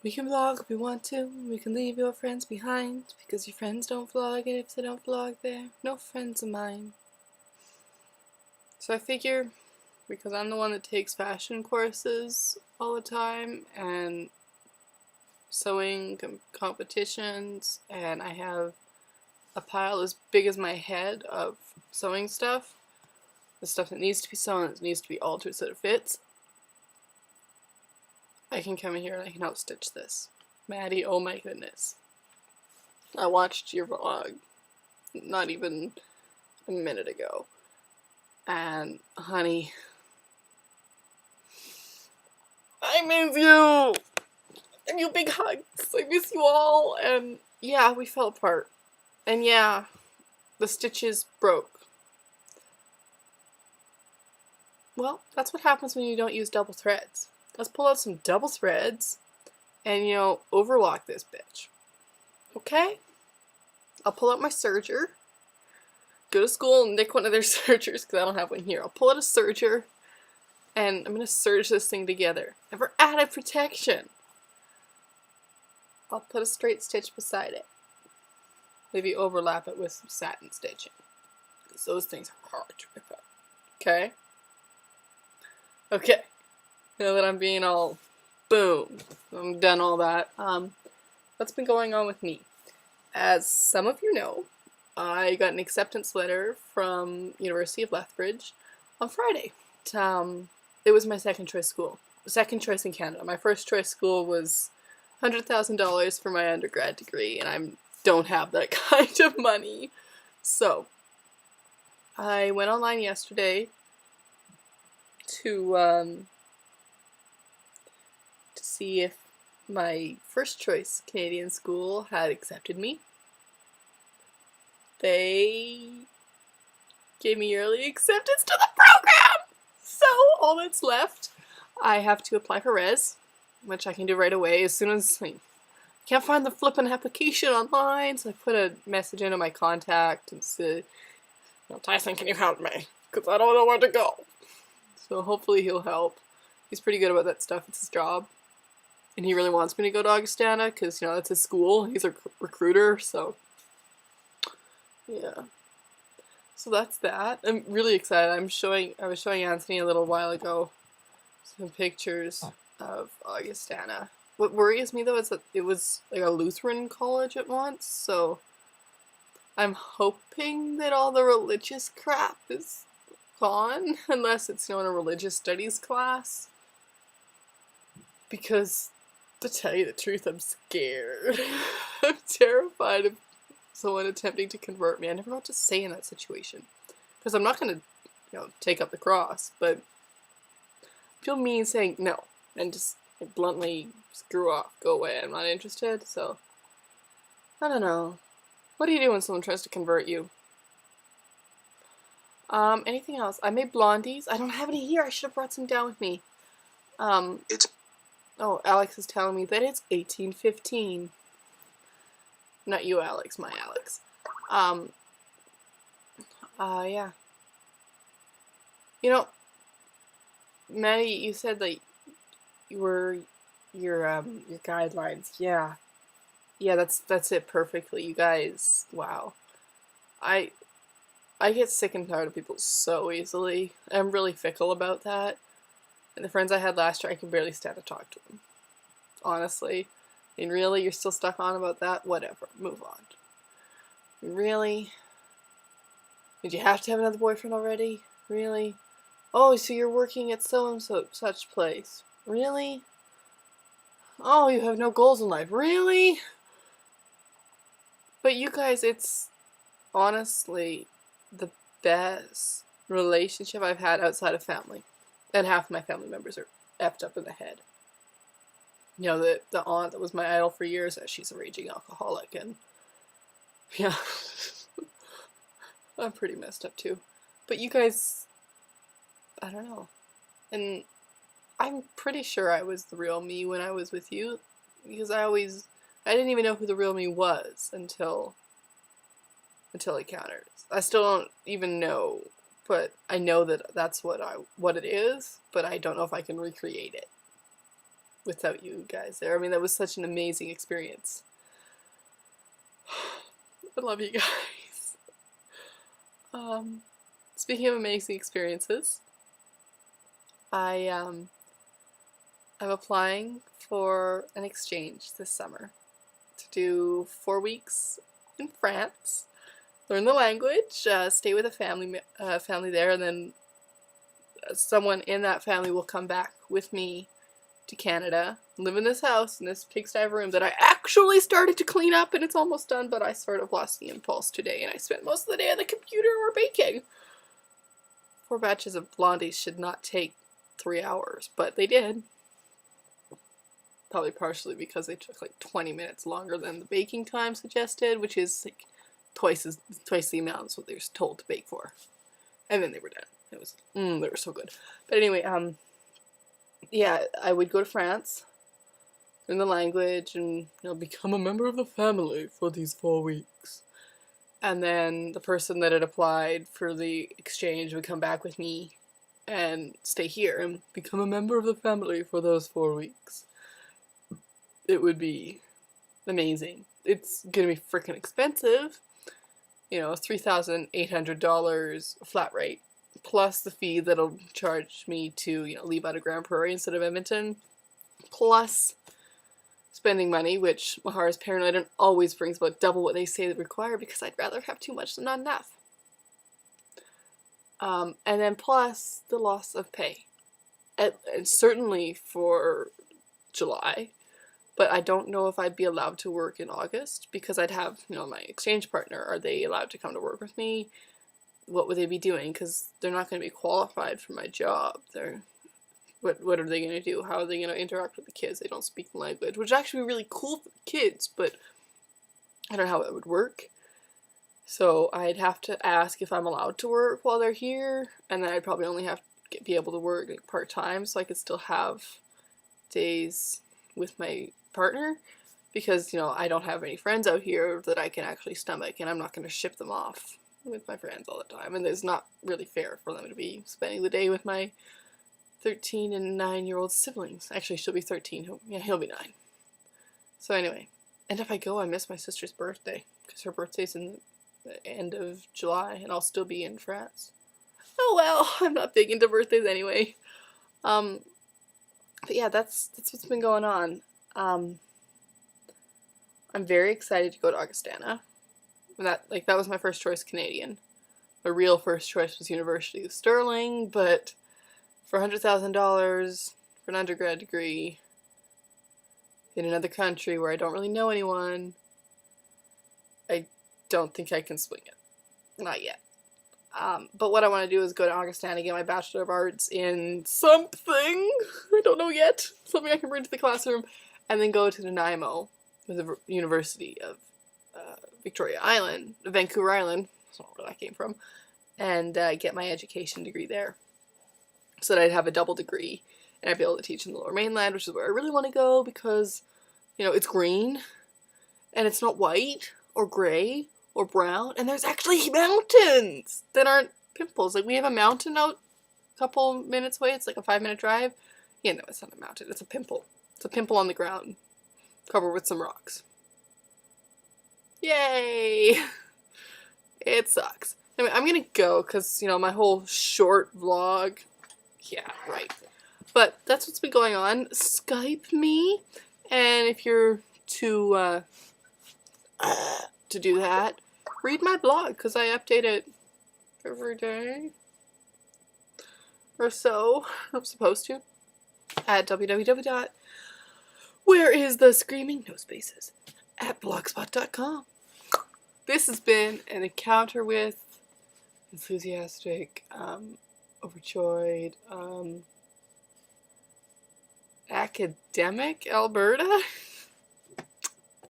We can vlog if we want to. We can leave your friends behind because your friends don't vlog, and if they don't vlog, they're no friends of mine. So I figure, because I'm the one that takes fashion courses all the time and sewing competitions, and I have a pile as big as my head of sewing stuff, the stuff that needs to be sewn, that needs to be altered so it fits, I can come in here and I can help stitch this. Maddie, oh my goodness. I watched your vlog not even a minute ago. And, honey, I miss you! And you big hugs! I miss you all! And yeah, we fell apart. And yeah, the stitches broke. Well, that's what happens when you don't use double threads. Let's pull out some double threads and, overlock this bitch. Okay? I'll pull out my serger. Go to school and nick one of their sergers because I don't have one here. I'll pull out a serger and I'm going to serge this thing together. And for added protection, I'll put a straight stitch beside it. Maybe overlap it with some satin stitching because those things are hard to rip out. Okay? Okay. Now that I'm being all boom, I'm done all that. What's been going on with me? As some of you know, I got an acceptance letter from University of Lethbridge on Friday. It was my second choice school. Second choice in Canada. My first choice school was $100,000 for my undergrad degree, and I don't have that kind of money. So, I went online yesterday to see if my first choice Canadian school had accepted me. They gave me early acceptance to the program! So, all that's left, I have to apply for res, which I can do right away as soon as I can't find the flippin' application online, so I put a message into my contact and said, Tyson, can you help me? Because I don't know where to go. So hopefully he'll help. He's pretty good about that stuff, it's his job. And he really wants me to go to Augustana, because, that's his school, he's a recruiter, so yeah. So that's that. I'm really excited. I was showing Anthony a little while ago some pictures of Augustana. What worries me though is that it was like a Lutheran college at once, so I'm hoping that all the religious crap is gone, unless it's in a religious studies class. Because, to tell you the truth, I'm scared. I'm terrified of someone attempting to convert me. I never know what to say in that situation. Because I'm not going to, take up the cross, but I feel mean saying no, and just bluntly screw off, go away, I'm not interested, so I don't know. What do you do when someone tries to convert you? Anything else? I made blondies. I don't have any here. I should have brought some down with me. Oh, Alex is telling me that it's 1815. Not you, Alex, my Alex. Yeah. Maddie, you said that your guidelines. Yeah. Yeah, that's it perfectly. You guys, wow. I get sick and tired of people so easily. I'm really fickle about that. And the friends I had last year, I could barely stand to talk to them. Honestly. And really, you're still stuck on about that? Whatever. Move on. Really? Did you have to have another boyfriend already? Really? Oh, so you're working at so-and-such place. Really? Oh, you have no goals in life. Really? But you guys, it's honestly the best relationship I've had outside of family. And half of my family members are effed up in the head. The aunt that was my idol for years, she's a raging alcoholic, and yeah, I'm pretty messed up too. But you guys, I don't know. And I'm pretty sure I was the real me when I was with you, because I didn't even know who the real me was until I encountered. I still don't even know, but I know that that's what it is, but I don't know if I can recreate it. without you guys there. I mean, that was such an amazing experience. I love you guys. Speaking of amazing experiences, I'm applying for an exchange this summer to do 4 weeks in France, learn the language, stay with a family there, and then someone in that family will come back with me to Canada, live in this house, in this pigsty room that I actually started to clean up and it's almost done, but I sort of lost the impulse today and I spent most of the day on the computer or baking. 4 batches of blondies should not take 3 hours, but they did. Probably partially because they took like 20 minutes longer than the baking time suggested, which is like twice the amount of what they were told to bake for. And then they were done. It was, they were so good. But anyway, yeah, I would go to France, learn the language, and become a member of the family for these 4 weeks. And then the person that had applied for the exchange would come back with me and stay here and become a member of the family for those 4 weeks. It would be amazing. It's gonna be freaking expensive. $3,800 flat rate, plus the fee that'll charge me to, leave out of Grand Prairie instead of Edmonton, plus spending money, which Mahara's paranoid and always brings about double what they say they require because I'd rather have too much than not enough. And then plus the loss of pay. And certainly for July, but I don't know if I'd be allowed to work in August because I'd have, my exchange partner. Are they allowed to come to work with me? What would they be doing? Because they're not going to be qualified for my job. What are they going to do? How are they going to interact with the kids? They don't speak the language, which is actually really cool for the kids, but I don't know how it would work. So I'd have to ask if I'm allowed to work while they're here, and then I'd probably only have to be able to work like part-time so I could still have days with my partner, because I don't have any friends out here that I can actually stomach, and I'm not going to ship them off with my friends all the time, and it's not really fair for them to be spending the day with my 13 and 9-year-old siblings. Actually, she'll be 13. He'll be 9. So anyway, and if I go, I miss my sister's birthday because her birthday's in the end of July, and I'll still be in France. Oh well, I'm not big into birthdays anyway. But yeah, that's what's been going on. I'm very excited to go to Augustana. That was my first choice Canadian. My real first choice was University of Stirling, but for $100,000 for an undergrad degree in another country where I don't really know anyone, I don't think I can swing it. Not yet. But what I want to do is go to Augustana, get my Bachelor of Arts in something, I don't know yet, something I can bring to the classroom, and then go to Nanaimo, with the University of Vancouver Island, that's not where that came from, and get my education degree there, so that I'd have a double degree, and I'd be able to teach in the Lower Mainland, which is where I really want to go, because, it's green, and it's not white, or gray, or brown, and there's actually mountains that aren't pimples. Like, we have a mountain out a couple minutes away. It's like a 5-minute drive. Yeah, no, it's not a mountain. It's a pimple. It's a pimple on the ground, covered with some rocks. Yay! It sucks. Anyway, I'm gonna go, because, my whole short vlog, yeah, right. But that's what's been going on. Skype me, and if you're to do that, read my blog, because I update it every day or so. I'm supposed to. At www.whereisthescreaming@blogspot.com. This has been an encounter with enthusiastic, overjoyed, academic Alberta.